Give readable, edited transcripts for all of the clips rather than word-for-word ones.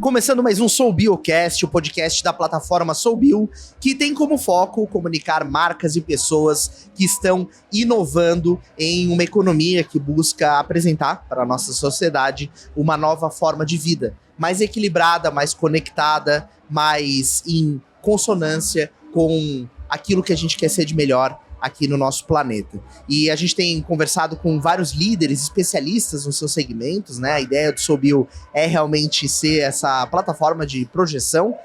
Começando mais um SouBioCast, o podcast da plataforma SouBio, que tem como foco comunicar marcas e pessoas que estão inovando em uma economia que busca apresentar para a nossa sociedade uma nova forma de vida, mais equilibrada, mais conectada, mais em consonância com aquilo que a gente quer ser de melhor aqui no nosso planeta. E a gente tem conversado com vários líderes, especialistas nos seus segmentos, né? A ideia do SouBio é realmente ser essa plataforma de projeção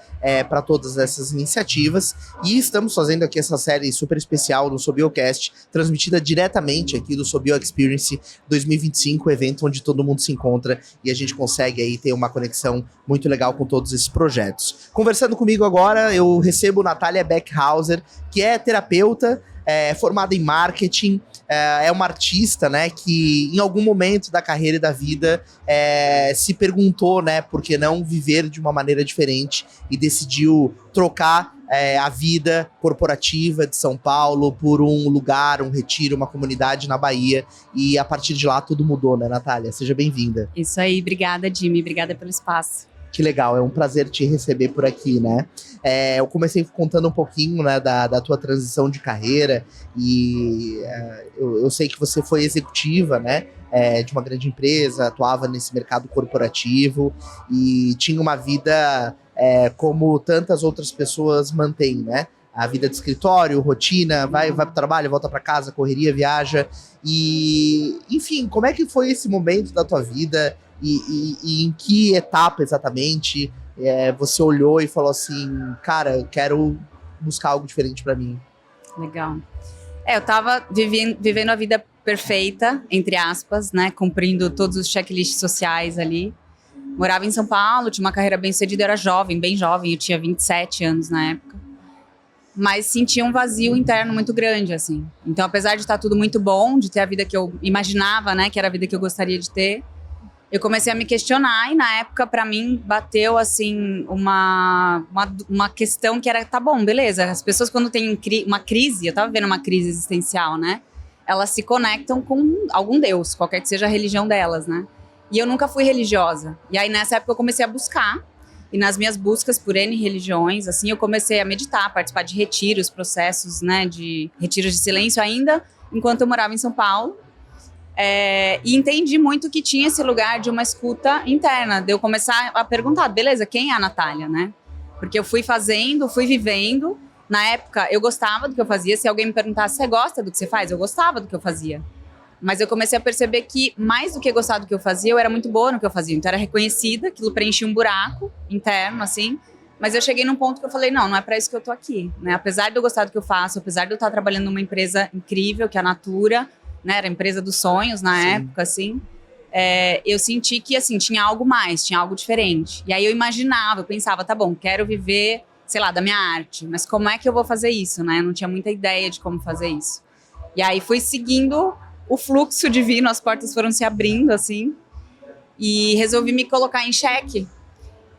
para todas essas iniciativas. E estamos fazendo aqui essa série super especial no SouBioCast, transmitida diretamente aqui do SouBio Experience 2025, evento onde todo mundo se encontra e a gente consegue aí ter uma conexão muito legal com todos esses projetos. Conversando comigo agora, eu recebo Natália Beckhauser, que é terapeuta, formada em marketing, é uma artista, né, que em algum momento da carreira e da vida se perguntou, né, por que não viver de uma maneira diferente e decidiu trocar a vida corporativa de São Paulo por um lugar, um retiro, uma comunidade na Bahia, e a partir de lá tudo mudou, né, Natália? Seja bem-vinda. Isso aí, obrigada, Jimmy, obrigada pelo espaço. Que legal, é um prazer te receber por aqui, né? Eu comecei contando um pouquinho, né, da tua transição de carreira e eu sei que você foi executiva, né, de uma grande empresa, atuava nesse mercado corporativo e tinha uma vida como tantas outras pessoas mantêm, né? A vida de escritório, rotina, vai pro trabalho, volta para casa, correria, viaja. E, enfim, como é que foi esse momento da tua vida? E em que etapa exatamente você olhou e falou assim, cara, eu quero buscar algo diferente para mim? Legal. Eu tava vivendo a vida perfeita, entre aspas, né? Cumprindo todos os checklists sociais ali. Morava em São Paulo, tinha uma carreira bem sucedida, eu era jovem, bem jovem, eu tinha 27 anos na época. Mas sentia um vazio interno muito grande, assim. Então, apesar de estar tudo muito bom, de ter a vida que eu imaginava, né? Que era a vida que eu gostaria de ter, eu comecei a me questionar e na época, pra mim, bateu, assim, uma questão que era, tá bom, beleza, as pessoas quando têm uma crise, eu tava vendo uma crise existencial, né? Elas se conectam com algum Deus, qualquer que seja a religião delas, né? E eu nunca fui religiosa. E aí, nessa época, eu comecei a buscar. E nas minhas buscas por N religiões, assim, eu comecei a meditar, participar de retiros, processos, né, de retiros de silêncio ainda, enquanto eu morava em São Paulo. E entendi muito que tinha esse lugar de uma escuta interna, de eu começar a perguntar, beleza, quem é a Natália, né? Porque eu fui fazendo, fui vivendo. Na época, eu gostava do que eu fazia. Se alguém me perguntasse, você gosta do que você faz? Eu gostava do que eu fazia. Mas eu comecei a perceber que, mais do que gostar do que eu fazia, eu era muito boa no que eu fazia. Então, eu era reconhecida, aquilo preenchia um buraco interno, assim. Mas eu cheguei num ponto que eu falei, não é para isso que eu tô aqui, né? Apesar de eu gostar do que eu faço, apesar de eu estar trabalhando numa empresa incrível, que é a Natura, né? Era a empresa dos sonhos na época, assim. Eu senti que, assim, tinha algo mais, tinha algo diferente. E aí eu imaginava, eu pensava, tá bom, quero viver, sei lá, da minha arte. Mas como é que eu vou fazer isso, né? Eu não tinha muita ideia de como fazer isso. E aí fui seguindo o fluxo divino, as portas foram se abrindo, assim, e resolvi me colocar em xeque.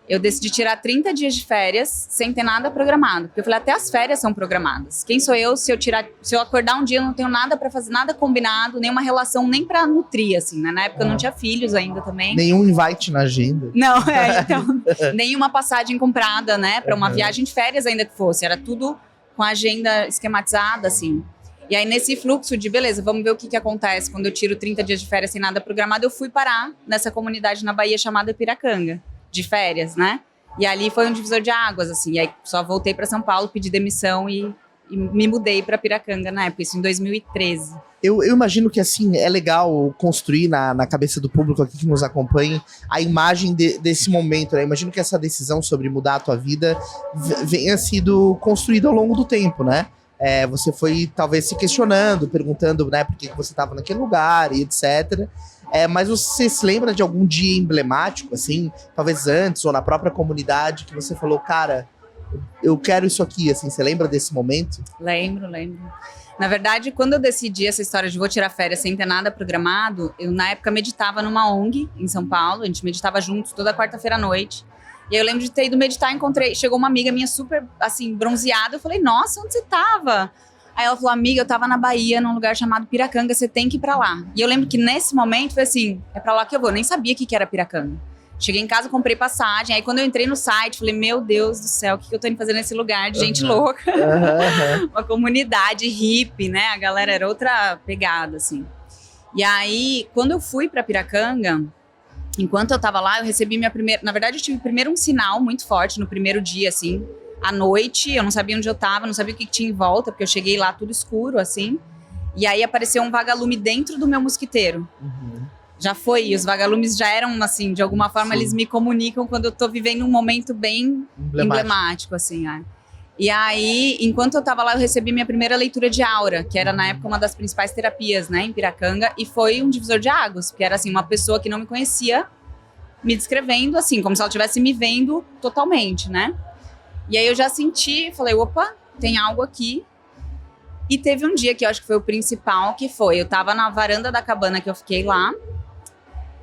Eu decidi tirar 30 dias de férias sem ter nada programado, porque eu falei, até as férias são programadas. Quem sou eu se eu acordar um dia, eu não tenho nada pra fazer, nada combinado, nenhuma relação, nem pra nutrir, assim, né? Na época eu não tinha filhos ainda também. Nenhum invite na agenda. Não, então, nenhuma passagem comprada, né? Pra uma viagem de férias ainda que fosse, era tudo com a agenda esquematizada, assim. E aí, nesse fluxo de, beleza, vamos ver o que acontece quando eu tiro 30 dias de férias sem nada programado, eu fui parar nessa comunidade na Bahia chamada Piracanga, de férias, né? E ali foi um divisor de águas, assim. E aí, só voltei para São Paulo, pedi demissão e me mudei para Piracanga na época, isso em 2013. Eu imagino que, assim, é legal construir na cabeça do público aqui que nos acompanha a imagem desse momento, né? Eu imagino que essa decisão sobre mudar a tua vida venha sido construída ao longo do tempo, né? Você foi talvez se questionando, perguntando, né, por que você estava naquele lugar e etc. Mas você se lembra de algum dia emblemático, assim, talvez antes ou na própria comunidade, que você falou, cara, eu quero isso aqui, assim, você lembra desse momento? Lembro. Na verdade, quando eu decidi essa história de vou tirar férias sem ter nada programado, eu na época meditava numa ONG em São Paulo, a gente meditava juntos toda quarta-feira à noite. E aí eu lembro de ter ido meditar, chegou uma amiga minha super, assim, bronzeada, eu falei, nossa, onde você tava? Aí ela falou, amiga, eu tava na Bahia, num lugar chamado Piracanga, você tem que ir pra lá. E eu lembro que nesse momento foi assim, é pra lá que eu vou, eu nem sabia o que era Piracanga. Cheguei em casa, comprei passagem. Aí quando eu entrei no site, falei, meu Deus do céu, o que eu tô indo fazer nesse lugar de gente louca? Uma comunidade hippie, né? A galera era outra pegada, assim. E aí, quando eu fui pra Piracanga, enquanto eu tava lá, eu recebi minha primeira... Na verdade, eu tive primeiro um sinal muito forte no primeiro dia, assim. À noite, eu não sabia onde eu tava, não sabia o que tinha em volta, porque eu cheguei lá tudo escuro, assim. E aí apareceu um vagalume dentro do meu mosquiteiro. Já foi, e os vagalumes já eram, assim, de alguma forma eles me comunicam quando eu tô vivendo um momento bem emblemático assim. E aí, enquanto eu tava lá, eu recebi minha primeira leitura de aura, que era na época uma das principais terapias, né, em Piracanga, e foi um divisor de águas, porque era, assim, uma pessoa que não me conhecia me descrevendo, assim, como se ela estivesse me vendo totalmente, né. E aí eu já senti, falei, opa, tem algo aqui. E teve um dia que eu acho que foi o principal, que foi, eu tava na varanda da cabana que eu fiquei lá,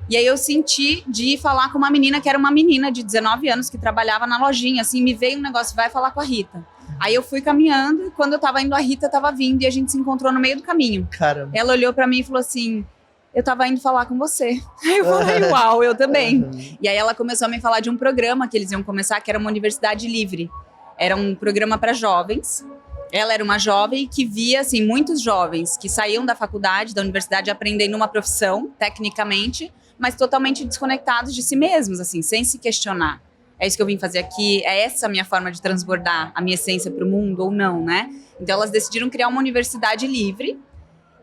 e aí eu senti de falar com uma menina, que era uma menina de 19 anos, que trabalhava na lojinha, assim, me veio um negócio, vai falar com a Rita. Aí eu fui caminhando, e quando eu tava indo, a Rita tava vindo, e a gente se encontrou no meio do caminho. Caramba. Ela olhou pra mim e falou assim, eu tava indo falar com você. Aí eu falei, uau, eu também. E aí ela começou a me falar de um programa que eles iam começar, que era uma universidade livre. Era um programa para jovens. Ela era uma jovem que via, assim, muitos jovens que saíam da faculdade, da universidade, aprendendo uma profissão, tecnicamente, mas totalmente desconectados de si mesmos, assim, sem se questionar. É isso que eu vim fazer aqui? É essa a minha forma de transbordar a minha essência para o mundo ou não, né? Então elas decidiram criar uma universidade livre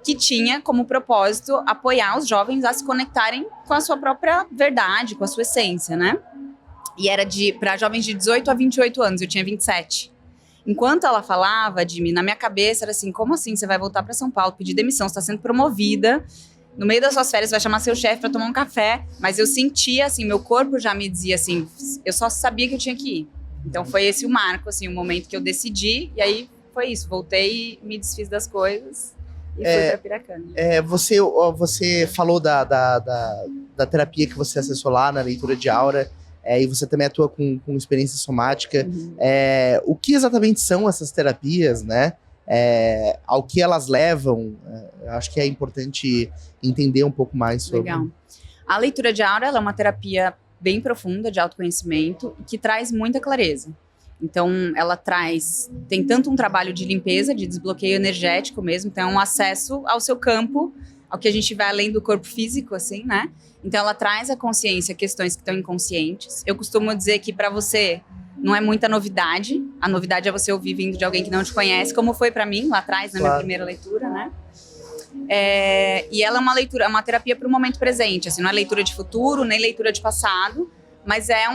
que tinha como propósito apoiar os jovens a se conectarem com a sua própria verdade, com a sua essência, né? E era para jovens de 18 a 28 anos, eu tinha 27. Enquanto ela falava de mim, na minha cabeça era assim, como assim você vai voltar para São Paulo, pedir demissão, você está sendo promovida, no meio das suas férias vai chamar seu chefe para tomar um café, mas eu sentia assim, meu corpo já me dizia assim, eu só sabia que eu tinha que ir. Então foi esse o marco, assim, o momento que eu decidi, e aí foi isso, voltei, me desfiz das coisas e fui pra Piracanga. Você falou da terapia que você acessou lá na leitura de aura, e você também atua com experiência somática. O que exatamente são essas terapias, né? Ao que elas levam? Eu acho que é importante entender um pouco mais sobre. Legal. A leitura de aura ela é uma terapia bem profunda de autoconhecimento que traz muita clareza. Então, ela tem tanto um trabalho de limpeza, de desbloqueio energético mesmo, então é um acesso ao seu campo, ao que a gente vai além do corpo físico, assim, né? Então, ela traz à consciência questões que estão inconscientes. Eu costumo dizer que para você não é muita novidade, a novidade é você ouvir vindo de alguém que não te conhece, como foi para mim lá atrás, na minha primeira leitura, né? E ela é uma terapia para o momento presente, assim, não é leitura de futuro, nem leitura de passado, mas é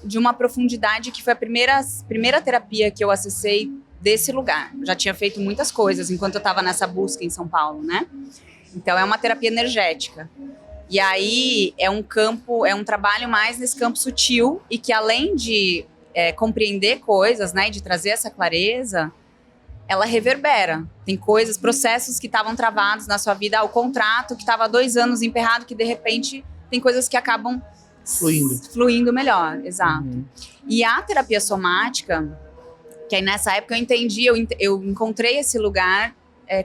de uma profundidade que foi a primeira terapia que eu acessei desse lugar. Já tinha feito muitas coisas enquanto eu estava nessa busca em São Paulo, né? Então é uma terapia energética. E aí é um trabalho mais nesse campo sutil e que além de compreender coisas, né, de trazer essa clareza, ela reverbera. Tem coisas, processos que estavam travados na sua vida, o contrato que estava há 2 anos emperrado, que de repente tem coisas que acabam fluindo melhor, exato. E a terapia somática, que aí nessa época eu entendi, eu encontrei esse lugar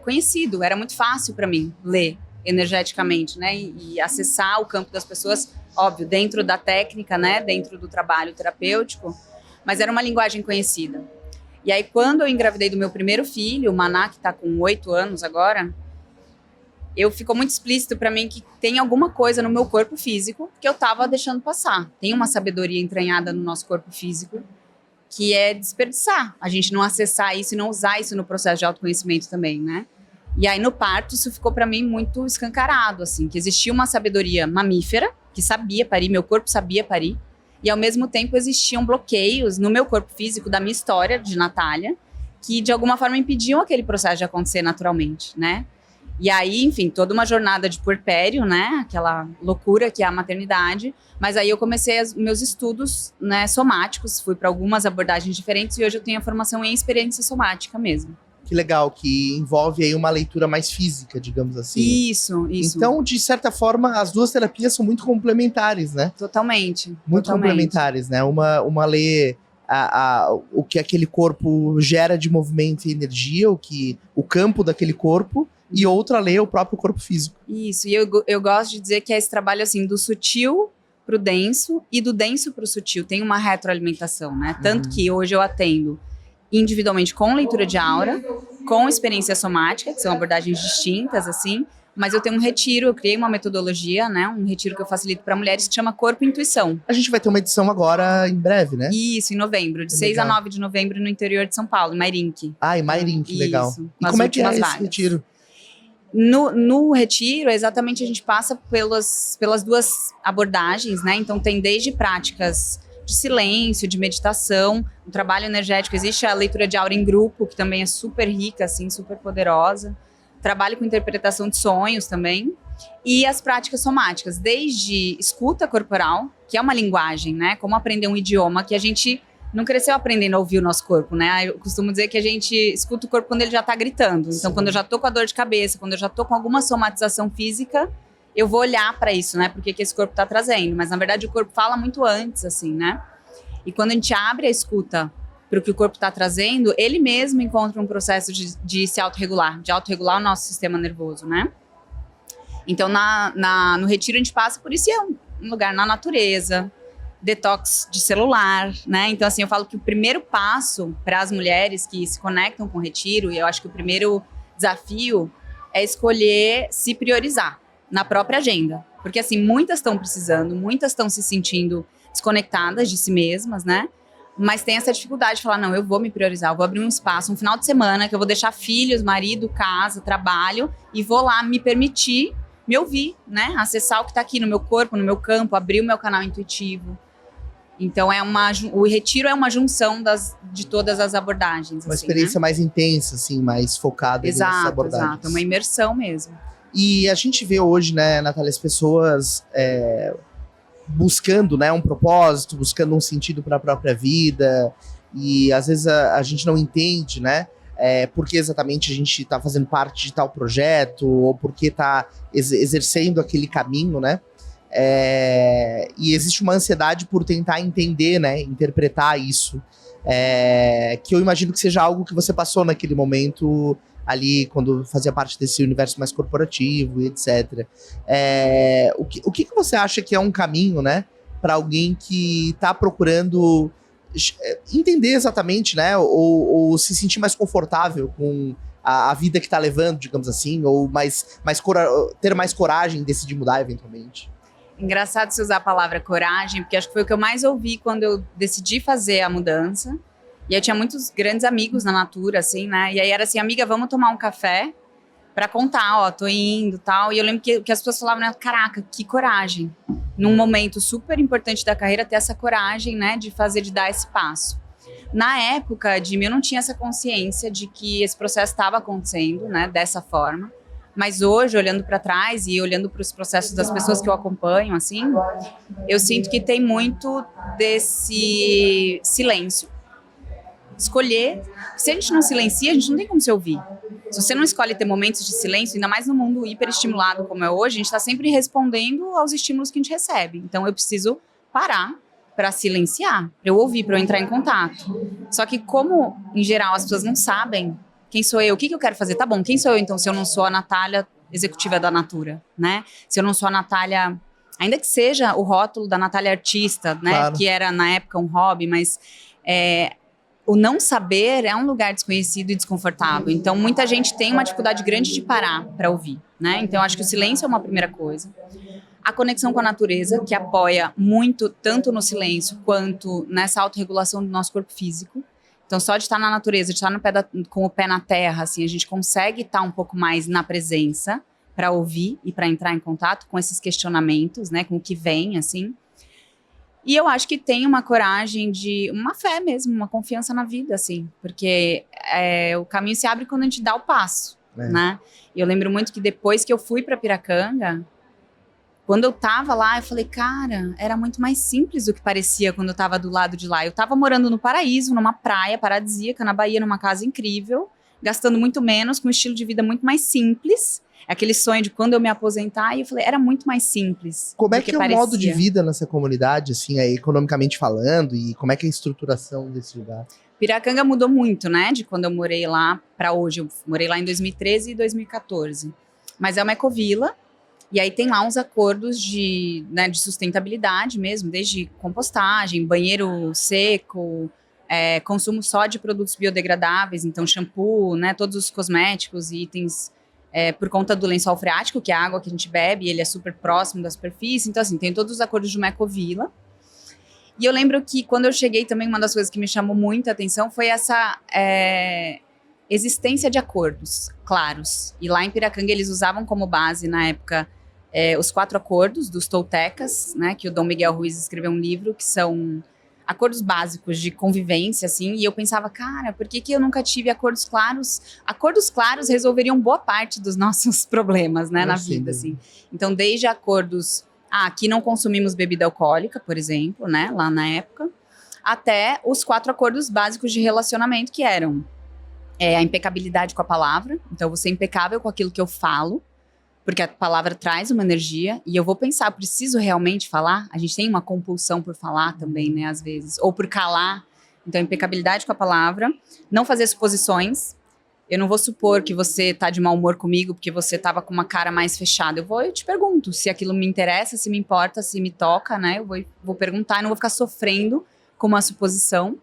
conhecido, era muito fácil para mim ler energeticamente, né, e acessar o campo das pessoas, óbvio, dentro da técnica, né, dentro do trabalho terapêutico, mas era uma linguagem conhecida. E aí quando eu engravidei do meu primeiro filho, o Maná, que está com 8 anos agora, ficou muito explícito para mim que tem alguma coisa no meu corpo físico que eu estava deixando passar. Tem uma sabedoria entranhada no nosso corpo físico que é desperdiçar, a gente não acessar isso e não usar isso no processo de autoconhecimento também, né? E aí no parto isso ficou para mim muito escancarado, assim, que existia uma sabedoria mamífera que sabia parir, meu corpo sabia parir, e ao mesmo tempo existiam bloqueios no meu corpo físico da minha história de Natália que de alguma forma impediam aquele processo de acontecer naturalmente, né? E aí, enfim, toda uma jornada de puerpério, né? Aquela loucura que é a maternidade. Mas aí eu comecei meus estudos, né, somáticos, fui para algumas abordagens diferentes e hoje eu tenho a formação em experiência somática mesmo. Que legal, que envolve aí uma leitura mais física, digamos assim. Isso. Então, de certa forma, as duas terapias são muito complementares, né? Totalmente. Complementares, né? Uma lê o que aquele corpo gera de movimento e energia, o campo daquele corpo, e outra lê o próprio corpo físico. Isso, e eu gosto de dizer que é esse trabalho assim, do sutil pro denso e do denso pro sutil. Tem uma retroalimentação, né? Tanto que hoje eu atendo individualmente com leitura de aura, com experiência somática, que são abordagens distintas, assim, mas eu tenho um retiro, eu criei uma metodologia, né, um retiro que eu facilito para mulheres que chama Corpo e Intuição. A gente vai ter uma edição agora em breve, né? Isso, em novembro, de 6 a 9 de novembro no interior de São Paulo, em Mairinque. Em Mairinque, legal. Isso, E como é que é esse retiro? No retiro, exatamente, a gente passa pelas duas abordagens, né, então tem desde práticas de silêncio, de meditação, um trabalho energético, existe a leitura de aura em grupo, que também é super rica, assim, super poderosa. Trabalho com interpretação de sonhos também. E as práticas somáticas, desde escuta corporal, que é uma linguagem, né? Como aprender um idioma que a gente não cresceu aprendendo a ouvir o nosso corpo, né? Eu costumo dizer que a gente escuta o corpo quando ele já tá gritando. Então, quando eu já tô com a dor de cabeça, quando eu já tô com alguma somatização física, eu vou olhar para isso, né? Porque que esse corpo tá trazendo. Mas, na verdade, o corpo fala muito antes, assim, né? E quando a gente abre a escuta para o que o corpo está trazendo, ele mesmo encontra um processo de se autorregular, de autorregular o nosso sistema nervoso, né? Então, no retiro, a gente passa por isso, e é um lugar na natureza, detox de celular, né? Então, assim, eu falo que o primeiro passo para as mulheres que se conectam com o retiro, e eu acho que o primeiro desafio é escolher se priorizar na própria agenda. Porque, assim, muitas estão precisando, muitas estão se sentindo desconectadas de si mesmas, né? Mas tem essa dificuldade de falar, não, eu vou me priorizar, eu vou abrir um espaço, um final de semana, que eu vou deixar filhos, marido, casa, trabalho, e vou lá me permitir me ouvir, né? Acessar o que está aqui no meu corpo, no meu campo, abrir o meu canal intuitivo. Então, o retiro é uma junção de todas as abordagens. Uma assim, experiência, né? mais intensa, assim, mais focada nessas abordagens. Exato, uma imersão mesmo. E a gente vê hoje, né, Natália, as pessoas buscando, né, um propósito, buscando um sentido para a própria vida, e às vezes a gente não entende, né, por que exatamente a gente está fazendo parte de tal projeto, ou por que está exercendo aquele caminho, né, e existe uma ansiedade por tentar entender, né, interpretar isso, que eu imagino que seja algo que você passou naquele momento ali, quando fazia parte desse universo mais corporativo e etc. O que você acha que é um caminho, né, para alguém que está procurando entender exatamente, né, ou se sentir mais confortável com a vida que está levando, digamos assim, ou ter mais coragem de decidir mudar eventualmente? Engraçado você usar a palavra coragem, porque acho que foi o que eu mais ouvi quando eu decidi fazer a mudança. E eu tinha muitos grandes amigos na Natura, assim, né? E aí era assim, amiga, vamos tomar um café pra contar, ó, tô indo e tal. E eu lembro que as pessoas falavam, né, caraca, que coragem. Num momento super importante da carreira, ter essa coragem, né, de dar esse passo. Na época de mim, eu não tinha essa consciência de que esse processo estava acontecendo, né, dessa forma. Mas hoje, olhando para trás e olhando para os processos das pessoas que eu acompanho, assim, eu sinto que tem muito desse silêncio. Escolher. Se a gente não silencia, a gente não tem como se ouvir. Se você não escolhe ter momentos de silêncio, ainda mais no mundo hiperestimulado como é hoje, a gente está sempre respondendo aos estímulos que a gente recebe. Então, eu preciso parar para silenciar, para eu ouvir, para eu entrar em contato. Só que como, em geral, as pessoas não sabem quem sou eu, o que eu quero fazer, tá bom, quem sou eu, então, se eu não sou a Natália executiva da Natura, né? Se eu não sou a Natália, ainda que seja o rótulo da Natália artista, né? Claro. Que era, na época, um hobby, mas o não saber é um lugar desconhecido e desconfortável. Então, muita gente tem uma dificuldade grande de parar para ouvir, né? Então, eu acho que o silêncio é uma primeira coisa. A conexão com a natureza, que apoia muito, tanto no silêncio, quanto nessa autorregulação do nosso corpo físico. Então, só de estar na natureza, de estar com o pé na terra, assim, a gente consegue estar um pouco mais na presença para ouvir e para entrar em contato com esses questionamentos, né? Com o que vem, assim. E eu acho que tem uma coragem uma fé mesmo, uma confiança na vida, assim. Porque o caminho se abre quando a gente dá o passo, né? E eu lembro muito que depois que eu fui para Piracanga, quando eu tava lá, eu falei, cara, era muito mais simples do que parecia quando eu tava do lado de lá. Eu tava morando no paraíso, numa praia paradisíaca, na Bahia, numa casa incrível, gastando muito menos, com um estilo de vida muito mais simples. Aquele sonho de quando eu me aposentar, e eu falei, era muito mais simples. Como é que é o modo de vida nessa comunidade, assim, economicamente falando, e como é que é a estruturação desse lugar? Piracanga mudou muito, né, de quando eu morei lá para hoje. Eu morei lá em 2013 e 2014. Mas é uma ecovila, E aí tem lá uns acordos de, né, de sustentabilidade mesmo, desde compostagem, banheiro seco, consumo só de produtos biodegradáveis, então shampoo, né, todos os cosméticos e itens por conta do lençol freático, que é a água que a gente bebe, ele é super próximo da superfície. Então, assim, tem todos os acordos de uma ecovila. E eu lembro que quando eu cheguei também, uma das coisas que me chamou muita atenção foi essa existência de acordos claros. E lá em Piracanga eles usavam como base, na época, os 4 acordos dos toltecas, né, que o Dom Miguel Ruiz escreveu um livro, que são acordos básicos de convivência, assim, e eu pensava, cara, por que eu nunca tive acordos claros? Acordos claros resolveriam boa parte dos nossos problemas, né, na vida, assim. Então, desde acordos, aqui não consumimos bebida alcoólica, por exemplo, né, lá na época, até os 4 acordos básicos de relacionamento, que eram a impecabilidade com a palavra, então eu vou ser impecável com aquilo que eu falo, porque a palavra traz uma energia, e eu vou pensar, preciso realmente falar? A gente tem uma compulsão por falar também, né, às vezes, ou por calar. Então, impecabilidade com a palavra, não fazer suposições. Eu não vou supor que você tá de mau humor comigo porque você tava com uma cara mais fechada. Eu te pergunto se aquilo me interessa, se me importa, se me toca, né, eu vou perguntar e não vou ficar sofrendo com uma suposição.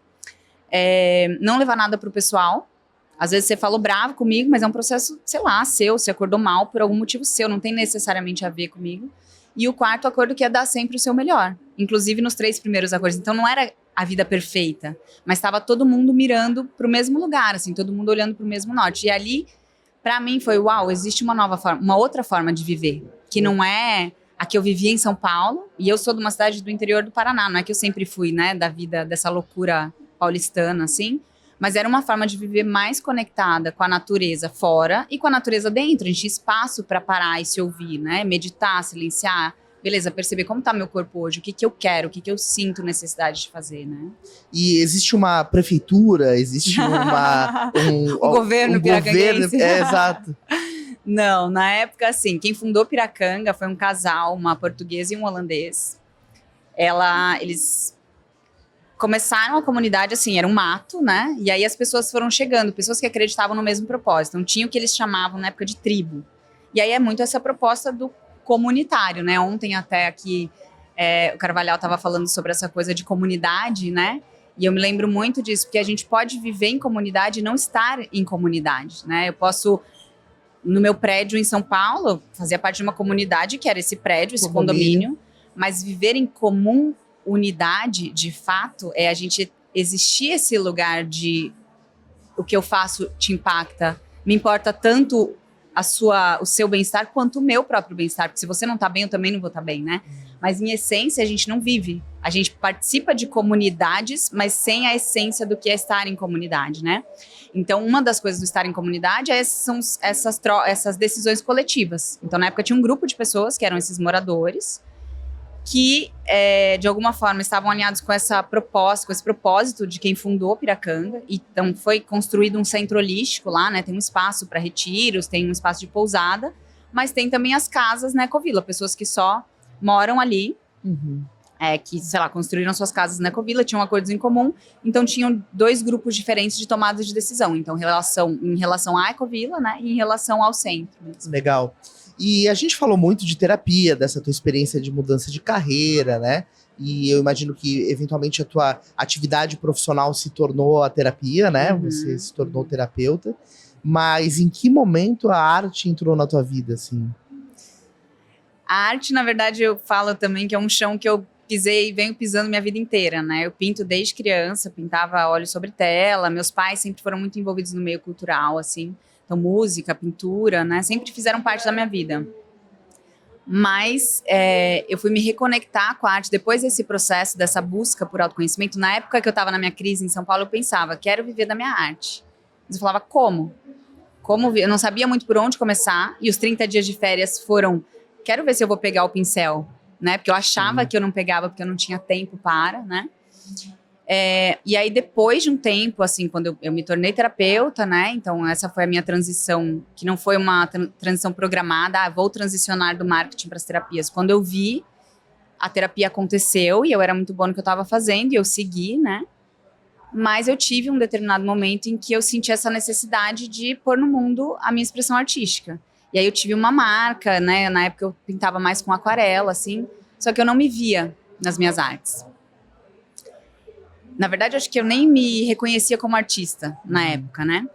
Não levar nada pro pessoal. Às vezes você falou bravo comigo, mas é um processo, sei lá, seu, você acordou mal por algum motivo seu, não tem necessariamente a ver comigo. E o 4º acordo que é dar sempre o seu melhor, inclusive nos 3 primeiros acordos. Então não era a vida perfeita, mas estava todo mundo mirando para o mesmo lugar, assim, todo mundo olhando para o mesmo norte. E ali, para mim, foi uau, existe uma nova forma, uma outra forma de viver, que não é a que eu vivia em São Paulo, e eu sou de uma cidade do interior do Paraná, não é que eu sempre fui, né, da vida, dessa loucura paulistana, assim, mas era uma forma de viver mais conectada com a natureza fora e com a natureza dentro. A gente tinha espaço para parar e se ouvir, né? Meditar, silenciar. Beleza, perceber como está meu corpo hoje, o que eu quero, o que eu sinto necessidade de fazer, né? E existe uma prefeitura, existe o governo piracanguense. Exato. Não, na época, assim, quem fundou Piracanga foi um casal, uma portuguesa e um holandês. Eles começaram a comunidade, assim, era um mato, né? E aí as pessoas foram chegando, pessoas que acreditavam no mesmo propósito. Então tinha o que eles chamavam na época de tribo. E aí é muito essa proposta do comunitário, né? Ontem até aqui o Carvalhal estava falando sobre essa coisa de comunidade, né? E eu me lembro muito disso, porque a gente pode viver em comunidade e não estar em comunidade, né? Eu posso, no meu prédio em São Paulo, fazia parte de uma comunidade que era esse prédio, esse condomínio, mas viver em comum unidade, de fato, a gente existir esse lugar de o que eu faço te impacta, me importa tanto o seu bem-estar quanto o meu próprio bem-estar, porque se você não tá bem, eu também não vou estar bem, né? Mas em essência a gente não vive, a gente participa de comunidades, mas sem a essência do que é estar em comunidade, né? Então uma das coisas do estar em comunidade são essas decisões coletivas. Então na época tinha um grupo de pessoas que eram esses moradores, que, de alguma forma, estavam alinhados com essa proposta, com esse propósito de quem fundou Piracanga. Então, foi construído um centro holístico lá, né? Tem um espaço para retiros, tem um espaço de pousada, mas tem também as casas na Ecovila, pessoas que só moram ali, que, sei lá, construíram suas casas na Ecovila, tinham acordos em comum, então tinham 2 grupos diferentes de tomada de decisão. Então, em relação à Ecovila, né? E em relação ao centro. Legal. E a gente falou muito de terapia, dessa tua experiência de mudança de carreira, né? E eu imagino que, eventualmente, a tua atividade profissional se tornou a terapia, né? Você se tornou terapeuta. Mas em que momento a arte entrou na tua vida, assim? A arte, na verdade, eu falo também que é um chão que eu pisei e venho pisando minha vida inteira, né? Eu pinto desde criança, pintava óleo sobre tela. Meus pais sempre foram muito envolvidos no meio cultural, assim. Então, música, pintura, né? Sempre fizeram parte da minha vida. Mas eu fui me reconectar com a arte depois desse processo, dessa busca por autoconhecimento. Na época que eu estava na minha crise em São Paulo, eu pensava, quero viver da minha arte. Mas eu falava, como? Eu não sabia muito por onde começar. E os 30 dias de férias foram, quero ver se eu vou pegar o pincel, né? Porque eu achava que eu não pegava, porque eu não tinha tempo para, né? E aí, depois de um tempo, assim, quando eu me tornei terapeuta, né? Então, essa foi a minha transição, que não foi uma transição programada, vou transicionar do marketing para as terapias. Quando eu vi, a terapia aconteceu e eu era muito boa no que eu estava fazendo e eu segui, né? Mas eu tive um determinado momento em que eu senti essa necessidade de pôr no mundo a minha expressão artística. E aí eu tive uma marca, né? Na época eu pintava mais com aquarela, assim. Só que eu não me via nas minhas artes. Na verdade, acho que eu nem me reconhecia como artista na época, né?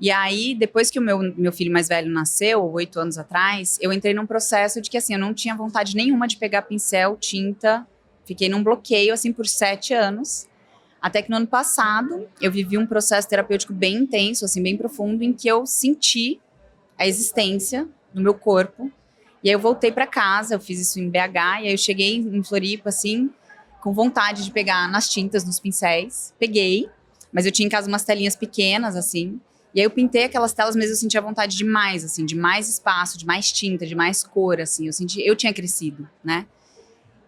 E aí, depois que o meu filho mais velho nasceu, 8 anos atrás, eu entrei num processo de que, assim, eu não tinha vontade nenhuma de pegar pincel, tinta. Fiquei num bloqueio, assim, por 7 anos. Até que no ano passado, eu vivi um processo terapêutico bem intenso, assim, bem profundo, em que eu senti a existência no meu corpo. E aí eu voltei para casa, eu fiz isso em BH, e aí eu cheguei em Floripa, assim, com vontade de pegar nas tintas, nos pincéis. Peguei, mas eu tinha em casa umas telinhas pequenas, assim. E aí eu pintei aquelas telas, mas eu sentia vontade de mais, assim, de mais espaço, de mais tinta, de mais cor, assim. Eu tinha crescido, né?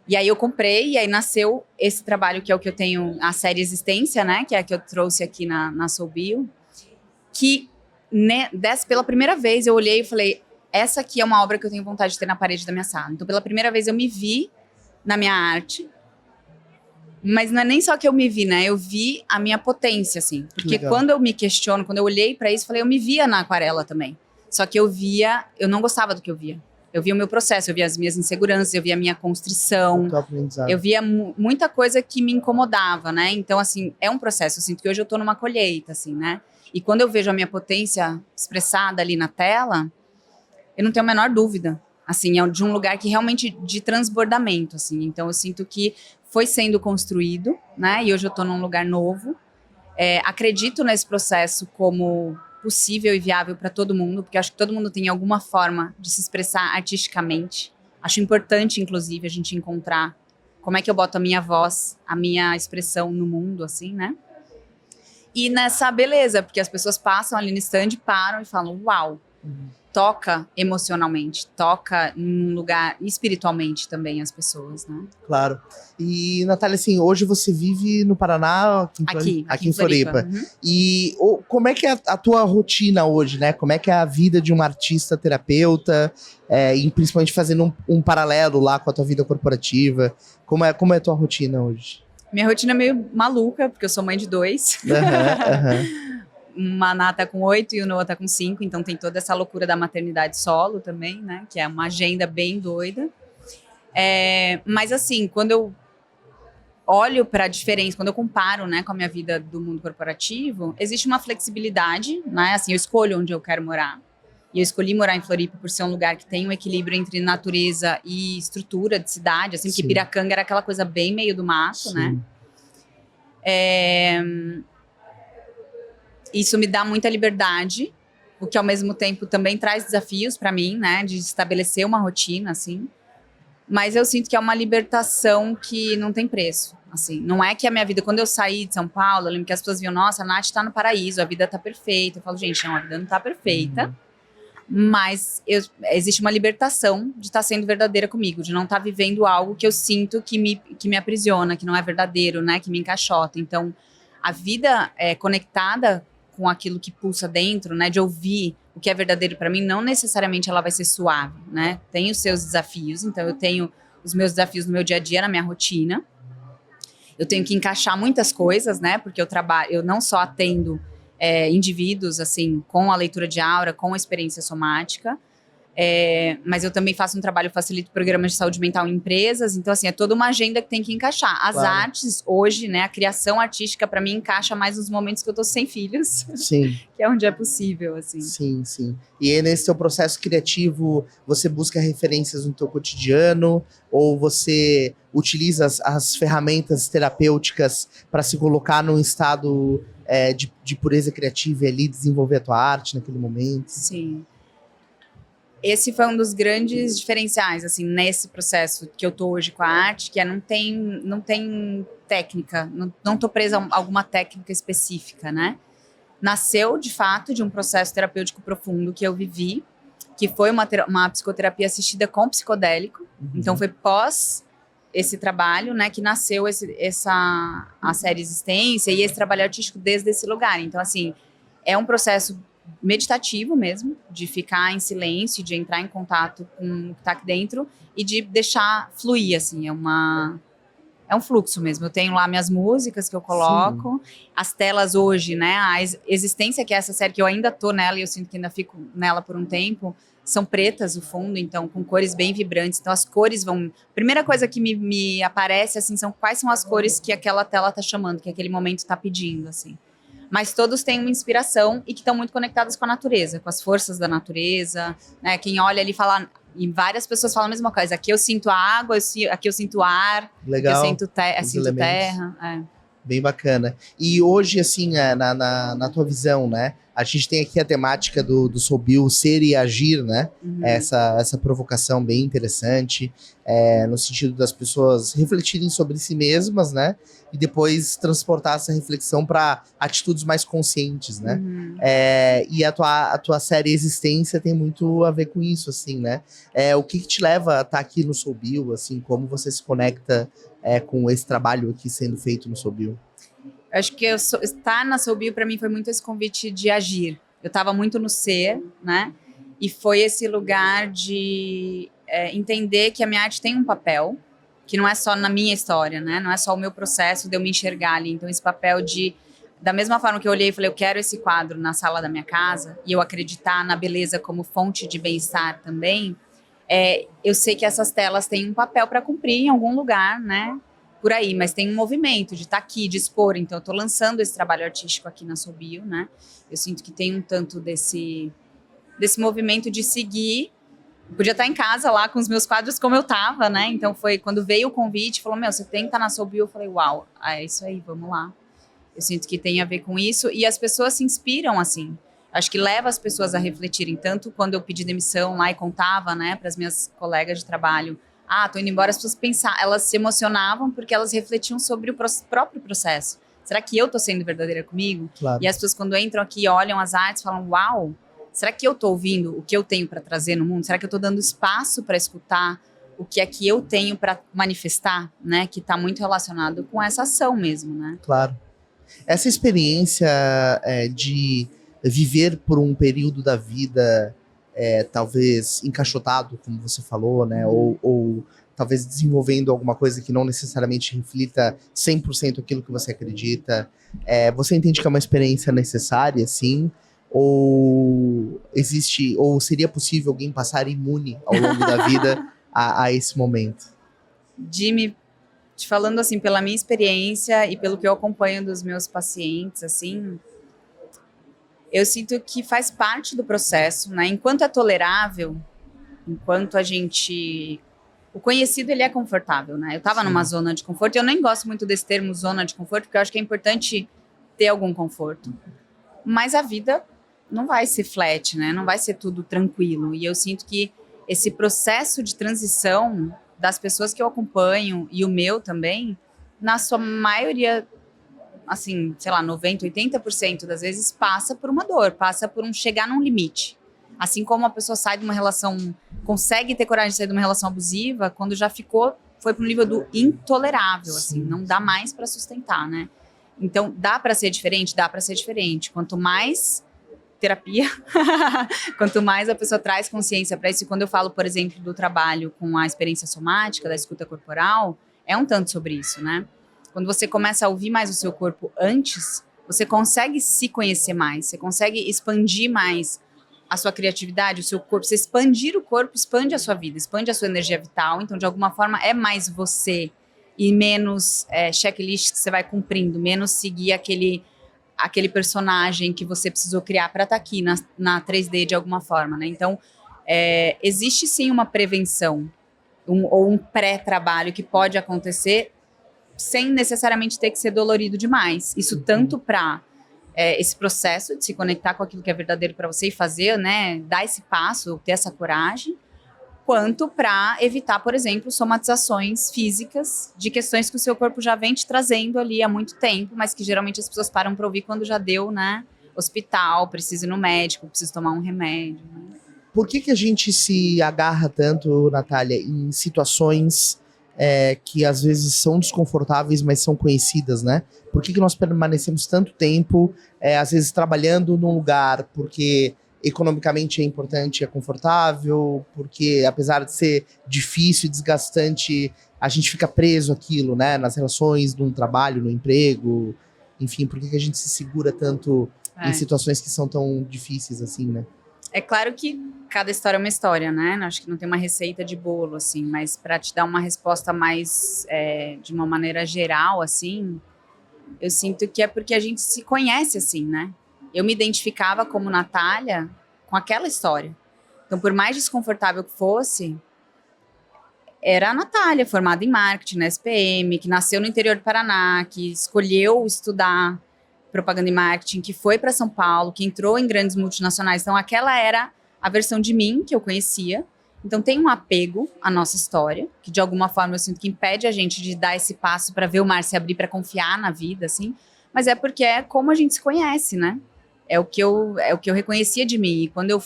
E aí eu comprei, e aí nasceu esse trabalho que é o que eu tenho, a série Existência, né? Que é a que eu trouxe aqui na Soul Bio. Que, né, pela primeira vez, eu olhei e falei, essa aqui é uma obra que eu tenho vontade de ter na parede da minha sala. Então, pela primeira vez, eu me vi na minha arte. Mas não é nem só que eu me vi, né? Eu vi a minha potência, assim. Porque quando eu me questiono, quando eu olhei pra isso, falei, eu me via na aquarela também. Só que eu não gostava do que eu via. Eu via o meu processo, eu via as minhas inseguranças, eu via a minha constrição. Eu via muita coisa que me incomodava, né? Então, assim, é um processo. Eu sinto que hoje eu tô numa colheita, assim, né? E quando eu vejo a minha potência expressada ali na tela, eu não tenho a menor dúvida. Assim, é de um lugar que realmente de transbordamento, assim. Então, eu sinto que foi sendo construído, né? E hoje eu tô num lugar novo. Acredito nesse processo como possível e viável para todo mundo, porque acho que todo mundo tem alguma forma de se expressar artisticamente. Acho importante, inclusive, a gente encontrar como é que eu boto a minha voz, a minha expressão no mundo, assim, né? E nessa beleza, porque as pessoas passam ali no stand, param e falam, uau, toca emocionalmente, toca num lugar espiritualmente também as pessoas, né? Claro. E, Natália, assim, hoje você vive no Paraná? Aqui em Floripa. Uhum. E como é que é a tua rotina hoje, né? Como é que é a vida de uma artista terapeuta, e principalmente fazendo um paralelo lá com a tua vida corporativa? Como é a tua rotina hoje? Minha rotina é meio maluca, porque eu sou mãe de 2. Uma Ná tá com 8 e o Noah tá com 5, então tem toda essa loucura da maternidade solo também, né? Que é uma agenda bem doida. Mas assim, quando eu olho para a diferença, quando eu comparo, né, com a minha vida do mundo corporativo, existe uma flexibilidade, né? Assim, eu escolho onde eu quero morar. E eu escolhi morar em Floripa por ser um lugar que tem um equilíbrio entre natureza e estrutura de cidade, assim, porque Piracanga era aquela coisa bem meio do mato, né? Isso me dá muita liberdade, o que ao mesmo tempo também traz desafios para mim, né, de estabelecer uma rotina, assim. Mas eu sinto que é uma libertação que não tem preço, assim. Não é que a minha vida, quando eu saí de São Paulo, eu lembro que as pessoas viam, nossa, a Nath tá no paraíso, a vida tá perfeita. Eu falo, gente, não, a vida não tá perfeita, mas existe uma libertação de estar sendo verdadeira comigo, de não estar vivendo algo que eu sinto que me aprisiona, que não é verdadeiro, né, que me encaixota. Então, a vida é conectada com aquilo que pulsa dentro, né, de ouvir o que é verdadeiro para mim, não necessariamente ela vai ser suave, né? Tem os seus desafios, então eu tenho os meus desafios no meu dia a dia, na minha rotina. Eu tenho que encaixar muitas coisas, né? Porque eu não só atendo indivíduos, assim, com a leitura de aura, com a experiência somática, mas eu também faço um trabalho, facilito programas de saúde mental em empresas, então assim, é toda uma agenda que tem que encaixar. As artes, hoje, né, a criação artística para mim encaixa mais nos momentos que eu tô sem filhos. Sim. Que é onde é possível, assim. Sim, sim. E aí, nesse seu processo criativo, você busca referências no teu cotidiano, ou você utiliza as ferramentas terapêuticas para se colocar num estado de pureza criativa e ali desenvolver a tua arte naquele momento? Sim. Esse foi um dos grandes diferenciais, assim, nesse processo que eu tô hoje com a arte, que não tem técnica, não tô presa a alguma técnica específica, né? Nasceu, de fato, de um processo terapêutico profundo que eu vivi, que foi uma psicoterapia assistida com psicodélico. Então, foi pós esse trabalho, né, que nasceu a série Existência e esse trabalho artístico desde esse lugar. Então, assim, é um processo meditativo mesmo, de ficar em silêncio, de entrar em contato com o que está aqui dentro e de deixar fluir, assim, é um fluxo mesmo. Eu tenho lá minhas músicas que eu coloco, as telas hoje, né, a Existência, que é essa série que eu ainda tô nela e eu sinto que ainda fico nela por um tempo, são pretas o fundo, então com cores bem vibrantes. Então as cores vão... Primeira coisa que me aparece, assim, são quais são as cores que aquela tela tá chamando, que aquele momento tá pedindo, assim. Mas todos têm uma inspiração e que estão muito conectados com a natureza, com as forças da natureza, né? Quem olha ali fala... E várias pessoas falam a mesma coisa. Aqui eu sinto a água, aqui eu sinto o ar, Legal. aqui eu sinto terra. Bem bacana. E hoje, assim, na tua visão, né? A gente tem aqui a temática do Soul Bill, ser e agir, né? Uhum. Essa provocação bem interessante, no sentido das pessoas refletirem sobre si mesmas, né? E depois transportar essa reflexão para atitudes mais conscientes, né? Uhum. E a tua série Existência tem muito a ver com isso, assim, né? O que te leva a estar aqui no Soul Bill, assim, como você se conecta com esse trabalho aqui sendo feito no Soul Bill? Eu acho que estar na Soul Bill para mim foi muito esse convite de agir. Eu estava muito no ser, né? E foi esse lugar de entender que a minha arte tem um papel, que não é só na minha história, né? Não é só o meu processo de eu me enxergar ali. Então esse papel de, da mesma forma que eu olhei e falei, eu quero esse quadro na sala da minha casa, e eu acreditar na beleza como fonte de bem-estar também, eu sei que essas telas têm um papel para cumprir em algum lugar, né? Por aí, mas tem um movimento de estar aqui, de expor. Então, eu estou lançando esse trabalho artístico aqui na Soul Bill, né? Eu sinto que tem um tanto desse movimento de seguir. Eu podia estar em casa lá com os meus quadros como eu estava, né? Então, foi quando veio o convite, falou, você tem que estar na Soul Bill. Eu falei, uau, é isso aí, vamos lá. Eu sinto que tem a ver com isso. E as pessoas se inspiram, assim. Acho que leva as pessoas a refletirem. Tanto quando eu pedi demissão lá e contava, né, para as minhas colegas de trabalho, tô indo embora, as pessoas elas se emocionavam porque elas refletiam sobre o próprio processo. Será que eu tô sendo verdadeira comigo? Claro. E as pessoas quando entram aqui, olham as artes, falam, uau, será que eu tô ouvindo o que eu tenho para trazer no mundo? Será que eu tô dando espaço para escutar o que é que eu tenho para manifestar, né? Que tá muito relacionado com essa ação mesmo, né? Claro. Essa experiência de viver por um período da vida talvez encaixotado, como você falou, né? Ou talvez desenvolvendo alguma coisa que não necessariamente reflita 100% aquilo que você acredita. Você entende que é uma experiência necessária, sim? Ou seria possível alguém passar imune ao longo da vida a esse momento? Jimmy, te falando assim, pela minha experiência e pelo que eu acompanho dos meus pacientes, assim, eu sinto que faz parte do processo, né? Enquanto é tolerável, enquanto o conhecido, ele é confortável, né? Eu tava numa zona de conforto, e eu nem gosto muito desse termo zona de conforto, porque eu acho que é importante ter algum conforto. Mas a vida não vai ser flat, né? Não vai ser tudo tranquilo. E eu sinto que esse processo de transição das pessoas que eu acompanho, e o meu também, na sua maioria, assim, sei lá, 90%, 80% das vezes passa por uma dor, passa por chegar num limite. Assim como a pessoa sai de uma relação, consegue ter coragem de sair de uma relação abusiva, quando já foi pro nível do intolerável, assim, não dá mais para sustentar, né? Então, dá para ser diferente? Dá para ser diferente. Quanto mais terapia, quanto mais a pessoa traz consciência para isso. E quando eu falo, por exemplo, do trabalho com a experiência somática, da escuta corporal, é um tanto sobre isso, né? Quando você começa a ouvir mais o seu corpo antes, você consegue se conhecer mais, você consegue expandir mais a sua criatividade, o seu corpo. Você expandir o corpo, expande a sua vida, expande a sua energia vital. Então, de alguma forma, é mais você e menos checklist que você vai cumprindo, menos seguir aquele personagem que você precisou criar para estar aqui na 3D de alguma forma, né? Então, existe sim uma prevenção ou um pré-trabalho que pode acontecer sem necessariamente ter que ser dolorido demais. Isso tanto para esse processo de se conectar com aquilo que é verdadeiro para você e fazer, né, dar esse passo, ter essa coragem, quanto para evitar, por exemplo, somatizações físicas de questões que o seu corpo já vem te trazendo ali há muito tempo, mas que geralmente as pessoas param para ouvir quando já deu, né, hospital, precisa ir no médico, precisa tomar um remédio. Né? Por que a gente se agarra tanto, Natália, em situações que às vezes são desconfortáveis, mas são conhecidas, né? Por que nós permanecemos tanto tempo, às vezes trabalhando num lugar porque economicamente é importante, é confortável, porque apesar de ser difícil e desgastante, a gente fica preso àquilo, né? Nas relações, no trabalho, no emprego, enfim, por que a gente se segura tanto em situações que são tão difíceis assim, né? É claro que cada história é uma história, né? Acho que não tem uma receita de bolo, assim, mas para te dar uma resposta mais de uma maneira geral, assim, eu sinto que é porque a gente se conhece, assim, né? Eu me identificava como Natália com aquela história. Então, por mais desconfortável que fosse, era a Natália, formada em marketing na SPM, que nasceu no interior do Paraná, que escolheu estudar propaganda e marketing, que foi para São Paulo, que entrou em grandes multinacionais. Então, aquela era a versão de mim que eu conhecia. Então, tem um apego à nossa história, que de alguma forma eu sinto que impede a gente de dar esse passo para ver o mar se abrir, para confiar na vida, assim. Mas é porque é como a gente se conhece, né? É o que eu reconhecia de mim. E quando eu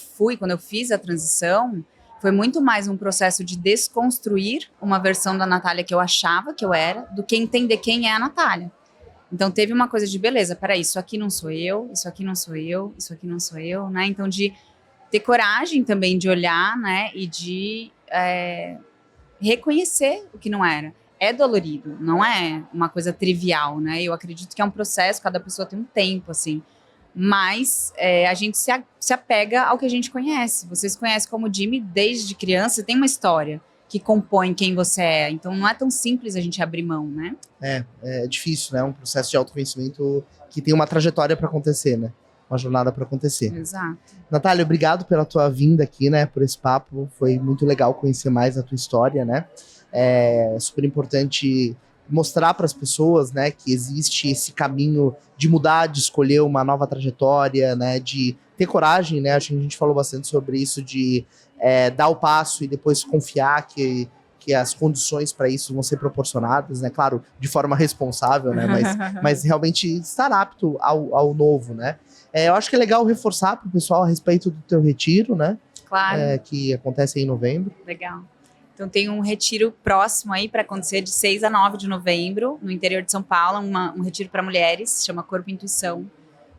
fiz a transição, foi muito mais um processo de desconstruir uma versão da Natália que eu achava que eu era, do que entender quem é a Natália. Então teve uma coisa de, beleza, peraí, isso aqui não sou eu, isso aqui não sou eu, isso aqui não sou eu, né? Então de ter coragem também de olhar, né? E de reconhecer o que não era. É dolorido, não é uma coisa trivial, né? Eu acredito que é um processo, cada pessoa tem um tempo, assim. Mas a gente se apega ao que a gente conhece. Você se conhece como Jimmy desde criança, tem uma história que compõe quem você é. Então não é tão simples a gente abrir mão, né? É difícil, né? É um processo de autoconhecimento que tem uma trajetória para acontecer, né? Uma jornada para acontecer. Exato. Natália, obrigado pela tua vinda aqui, né? Por esse papo. Foi muito legal conhecer mais a tua história, né? É super importante mostrar para as pessoas, né, que existe esse caminho de mudar, de escolher uma nova trajetória, né, de ter coragem, né? Acho que a gente falou bastante sobre isso, de dar o passo e depois confiar que as condições para isso vão ser proporcionadas, né? Claro, de forma responsável, né? Mas realmente estar apto ao novo, né? Eu acho que é legal reforçar para o pessoal a respeito do teu retiro, né? Claro. Que acontece em novembro. Legal. Então tem um retiro próximo aí para acontecer de 6 a 9 de novembro, no interior de São Paulo, um retiro para mulheres, chama Corpo e Intuição.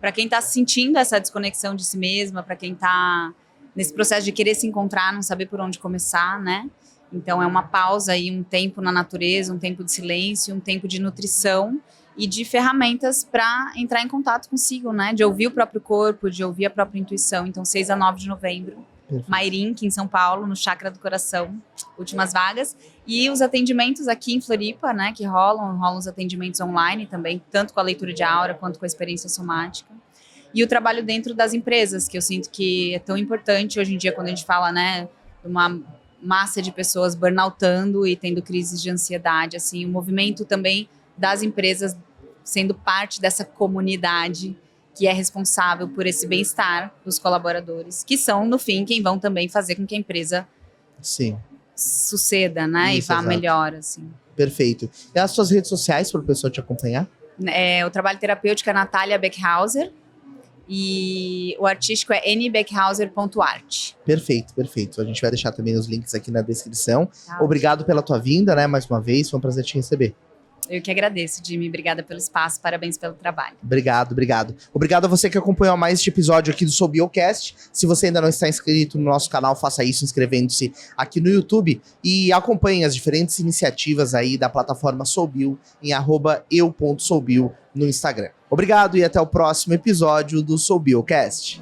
Para quem está sentindo essa desconexão de si mesma, para quem está nesse processo de querer se encontrar, não saber por onde começar, né? Então é uma pausa aí, um tempo na natureza, um tempo de silêncio, um tempo de nutrição e de ferramentas para entrar em contato consigo, né? De ouvir o próprio corpo, de ouvir a própria intuição. Então 6 a 9 de novembro. Perfeito. Mairink, em São Paulo, no Chakra do Coração, últimas vagas. E os atendimentos aqui em Floripa, né, que rolam os atendimentos online também, tanto com a leitura de aura quanto com a experiência somática. E o trabalho dentro das empresas, que eu sinto que é tão importante hoje em dia, quando a gente fala, né, de uma massa de pessoas burnoutando e tendo crises de ansiedade, assim, o movimento também das empresas sendo parte dessa comunidade que é responsável por esse bem-estar dos colaboradores, que são, no fim, quem vão também fazer com que a empresa suceda, né? Isso, e vá exato. melhor, assim. Perfeito. E as suas redes sociais para o pessoal te acompanhar? O trabalho terapêutico é Natália Beckhauser e o artístico é nbeckhauser.art. Perfeito, perfeito. A gente vai deixar também os links aqui na descrição. Tá. Obrigado pela tua vinda, né? Mais uma vez, foi um prazer te receber. Eu que agradeço, Jimmy. Obrigada pelo espaço, parabéns pelo trabalho. Obrigado. Obrigado a você que acompanhou mais este episódio aqui do Soul Biocast. Se você ainda não está inscrito no nosso canal, faça isso inscrevendo-se aqui no YouTube e acompanhe as diferentes iniciativas aí da plataforma Soul Bio em @eu.soulbio no Instagram. Obrigado e até o próximo episódio do Soul Biocast.